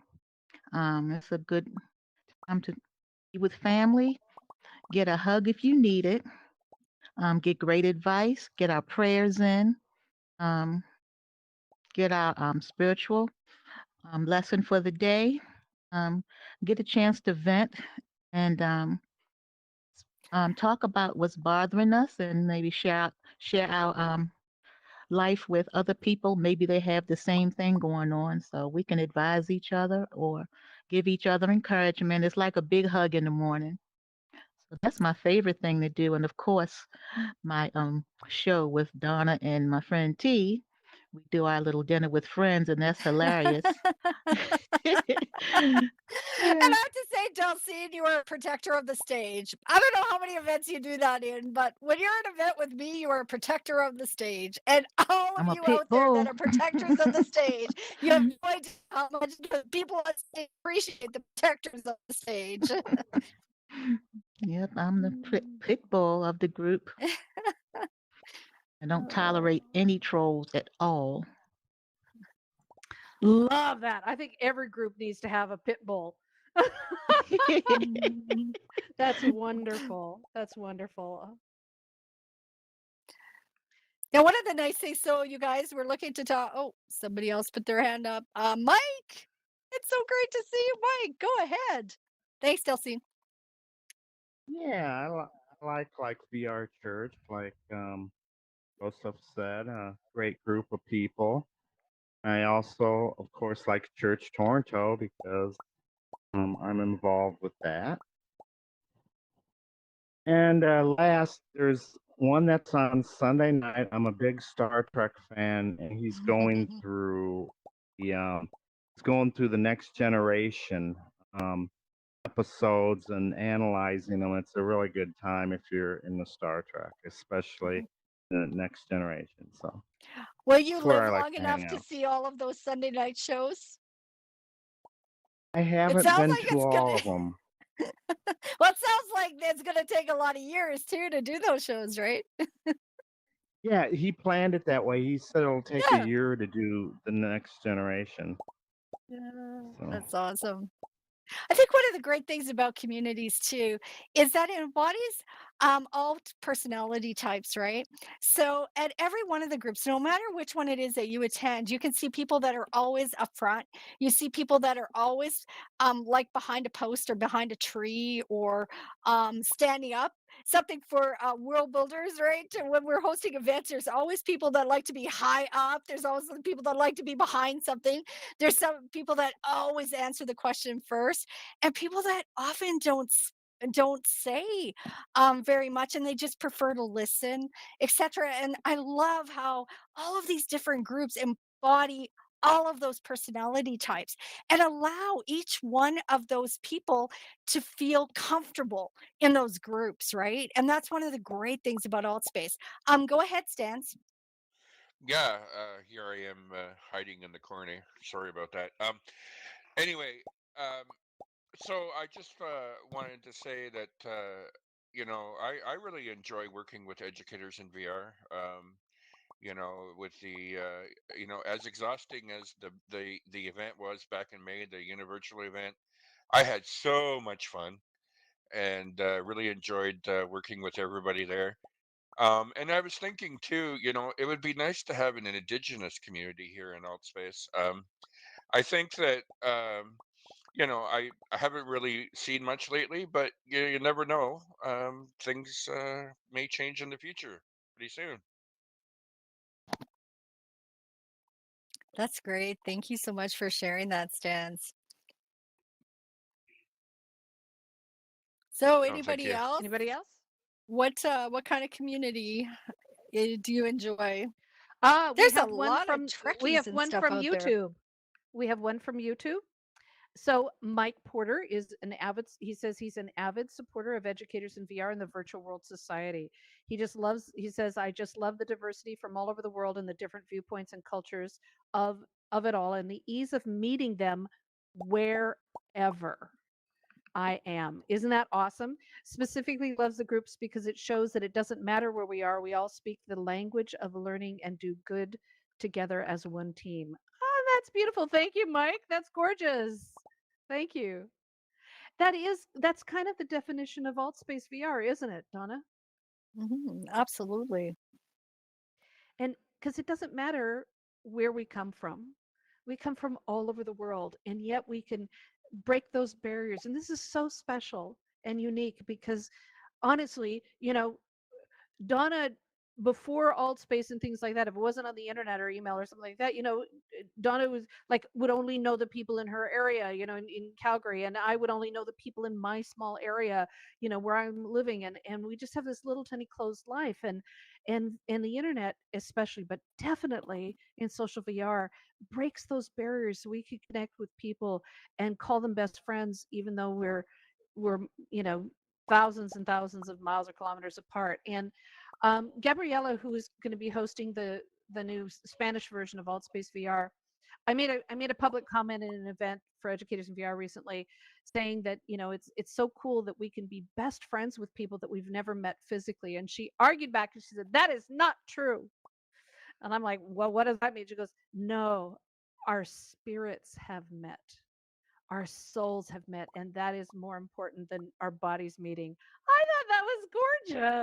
It's a good time to be with family, get a hug if you need it, get great advice, get our prayers in, um, get our spiritual lesson for the day, um, get a chance to vent and talk about what's bothering us, and maybe share our life with other people. Maybe they have the same thing going on, so we can advise each other or give each other encouragement. It's like a big hug in the morning. So that's my favorite thing to do. And of course, my show with Donna and my friend T, we do our little dinner with friends, and that's hilarious. And I Yeah. have to say, Delcine, you are a protector of the stage. I don't know how many events you do that in, but when you're at an event with me, you are a protector of the stage. And all of I'm a you pit out there that bull. are protectors of the stage, you have no idea how much the people on stage appreciate the protectors of the stage. Yep, I'm the pit bull of the group. I don't Oh. tolerate any trolls at all. Love that. I think every group needs to have a pit bull. Mm. That's wonderful. That's wonderful. Now, one of the nice things, so you guys were looking to talk. Oh, somebody else put their hand up. Mike, it's so great to see you, Mike. Go ahead. Thanks, Delcine. Yeah, I like VR Church, like Joseph said, a great group of people. I also, of course, like Church Toronto because I'm involved with that. And last, there's one that's on Sunday night. I'm a big Star Trek fan, and he's going through the Next Generation um, episodes and analyzing them. It's a really good time if you're in the Star Trek, especially the Next Generation. So Will you that's where live I like long to enough hang to out. see all of those Sunday night shows? I It haven't sounds been like to it's all of gonna. them. Well, it sounds like it's gonna take a lot of years too to do those shows, right? Yeah, he planned it that way. He said it'll take a Yeah. year to do the Next Generation. Yeah, So that's awesome. I think one of the great things about communities too is that it embodies all personality types, right? So at every one of the groups, no matter which one it is that you attend, you can see people that are always up front. You see people that are always like behind a post or behind a tree or standing up. Something for world builders, right? When we're hosting events, there's always people that like to be high up. There's always people that like to be behind something. There's some people that always answer the question first, and people that often don't say very much, and they just prefer to listen, etc. And I love how all of these different groups embody all of those personality types and allow each one of those people to feel comfortable in those groups, right? And that's one of the great things about Altspace. Go ahead, Stans. Yeah, here I am hiding in the corner. Sorry about that. Anyway, um, so I just wanted to say that I really enjoy working with educators in VR. With the as exhausting as the event was back in May, the Univirtual event, I had so much fun and really enjoyed working with everybody there. And I was thinking too, it would be nice to have an indigenous community here in Altspace. I think that I haven't really seen much lately, but you never know. Things may change in the future pretty soon. That's great. Thank you so much for sharing that, Stans. So Oh, thank anybody you. else? Anybody else? What kind of community do you enjoy? We There's a have one lot of from Trekkies and stuff out there. YouTube. We have one from YouTube. So Mike Porter is an avid. He says he's an avid supporter of educators in VR and the Virtual World Society. He just loves. He says, "I just love the diversity from all over the world and the different viewpoints and cultures of it all, and the ease of meeting them wherever I am." Isn't that awesome? Specifically loves the groups because it shows that it doesn't matter where we are. We all speak the language of learning and do good together as one team. Oh, that's beautiful. Thank you, Mike. That's gorgeous. Thank you. That's kind of the definition of Altspace VR, isn't it, Donna? Absolutely. And because it doesn't matter where we come from. We come from all over the world, and yet we can break those barriers. And this is so special and unique because honestly, Donna before Altspace and things like that, if it wasn't on the internet or email or something like that, Donna was like would only know the people in her area, in Calgary, and I would only know the people in my small area, where I'm living, and we just have this little tiny closed life, and the internet especially, but definitely in social VR breaks those barriers so we can connect with people and call them best friends, even though we're thousands and thousands of miles or kilometers apart. And Gabriella, who is going to be hosting the new Spanish version of Altspace VR, I made a public comment in an event for educators in VR recently, saying that it's so cool that we can be best friends with people that we've never met physically. And she argued back and she said that is not true. And I'm like, well, what does that mean? She goes, no, our spirits have met, our souls have met, and that is more important than our bodies meeting. I thought that was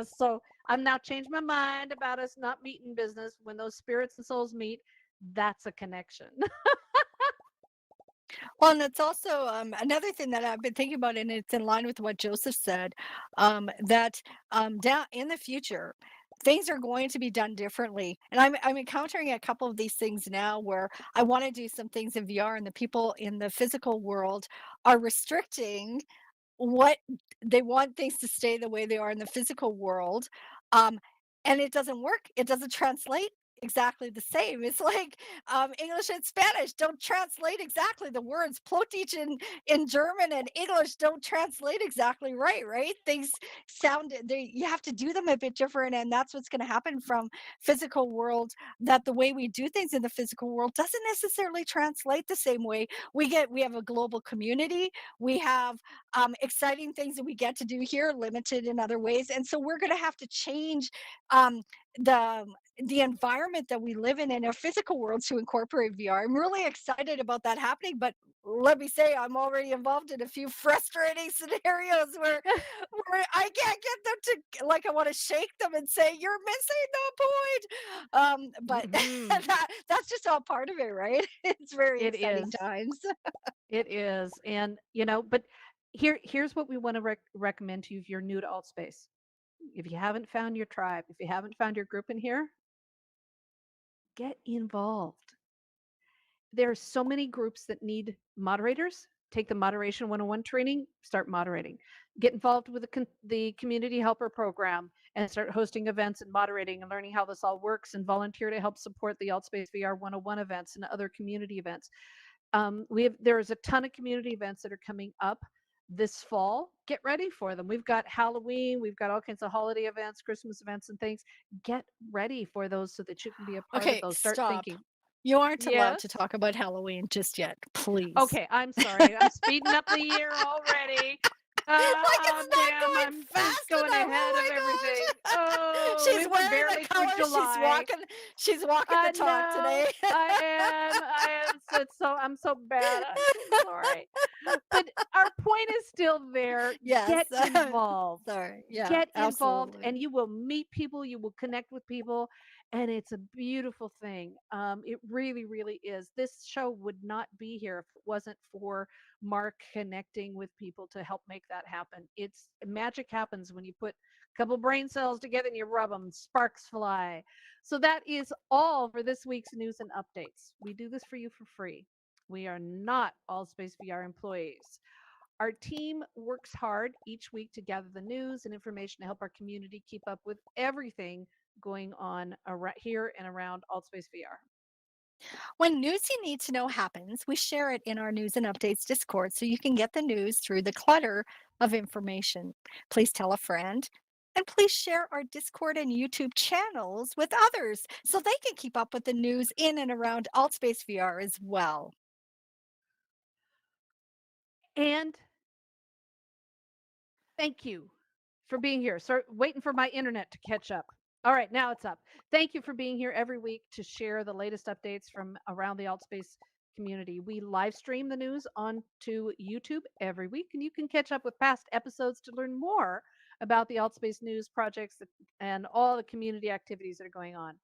gorgeous. So I've now changed my mind about us not meeting business. When those spirits and souls meet, that's a connection. Well, and it's also another thing that I've been thinking about, and it's in line with what Joseph said, that down in the future, things are going to be done differently. And I'm encountering a couple of these things now where I want to do some things in VR, and the people in the physical world are restricting what they want things to stay the way they are in the physical world. Um, and it doesn't work. It doesn't translate exactly the same. It's like English and Spanish don't translate exactly. The words Plotich in German and English don't translate exactly right? Things sound you have to do them a bit different, and that's what's going to happen from physical world, that the way we do things in the physical world doesn't necessarily translate the same way. We have a global community. We have exciting things that we get to do here, limited in other ways. And so we're going to have to change um, the the environment that we live in our physical world to incorporate VR. I'm really excited about that happening, but let me say I'm already involved in a few frustrating scenarios where I can't get them to, like, I want to shake them and say you're missing the point. But Mhm. that's just all part of it, right? It's very It exciting is. times. It is. And, but here's what we want to recommend to you if you're new to Altspace. If you haven't found your tribe, if you haven't found your group in here, get involved. There are so many groups that need moderators. Take the Moderation 101 training, start moderating. Get involved with the Community Helper Program and start hosting events and moderating and learning how this all works, and volunteer to help support the Altspace VR 101 events and other community events. There's a ton of community events that are coming up this fall. Get ready for them. We've got Halloween, we've got all kinds of holiday events, Christmas events and things. Get ready for those so that you can be a part of Okay, those. Start stop. thinking. You aren't allowed to Yes. talk about Halloween just yet, please. Okay, I'm sorry. I'm speeding up the year already. Like Oh, it's not damn, going I'm fast just going enough. ahead Oh of my everything. gosh. Oh, She's we were wearing barely the through colors. July. She's walking I the talk know. today. I am I'm so bad. I'm so sorry. But our point is still there. Yes. Get involved. Sorry. Yeah, Get involved, absolutely. and you will meet people, you will connect with people, and it's a beautiful thing. It really, really is. This show would not be here if it wasn't for Mark connecting with people to help make that happen. It's magic happens when you put a couple brain cells together and you rub them, sparks fly. So that is all for this week's news and updates. We do this for you for free. We are not Altspace VR employees. Our team works hard each week to gather the news and information to help our community keep up with everything going on here and around Altspace VR. When news you need to know happens, we share it in our news and updates Discord so you can get the news through the clutter of information. Please tell a friend. And please share our Discord and YouTube channels with others so they can keep up with the news in and around Altspace VR as well. And thank you for being here. So waiting for my internet to catch up. All right, now it's up. Thank you for being here every week to share the latest updates from around the Altspace community. We live stream the news onto YouTube every week, and you can catch up with past episodes to learn more about the Altspace news projects and all the community activities that are going on.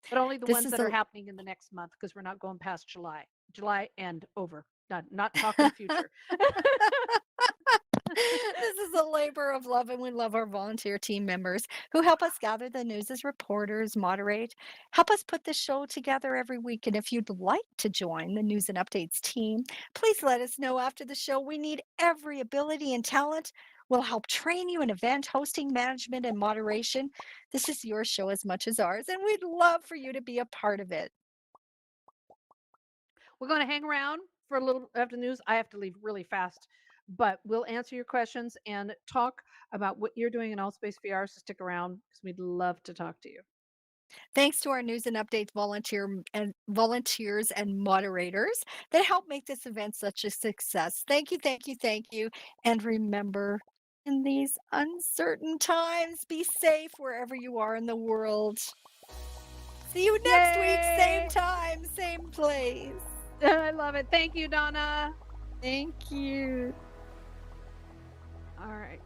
But only the This ones is that are a happening in the next month, because we're not going past July. July and over. Not talking future. This is a labor of love, and we love our volunteer team members who help us gather the news as reporters, moderate, help us put the show together every week. And if you'd like to join the News and Updates team, please let us know after the show. We need every ability and talent. We'll help train you in event hosting, management, and moderation. This is your show as much as ours, and we'd love for you to be a part of it. We're going to hang around for a little after the news. I have to leave really fast, but we'll answer your questions and talk about what you're doing in Allspace VR. So stick around because we'd love to talk to you. Thanks to our News and Updates volunteers and moderators that help make this event such a success. Thank you, thank you, thank you. And remember, in these uncertain times, be safe wherever you are in the world. See you next week, same Yay! time, same place. I love it. Thank you, Donna. Thank you. All right.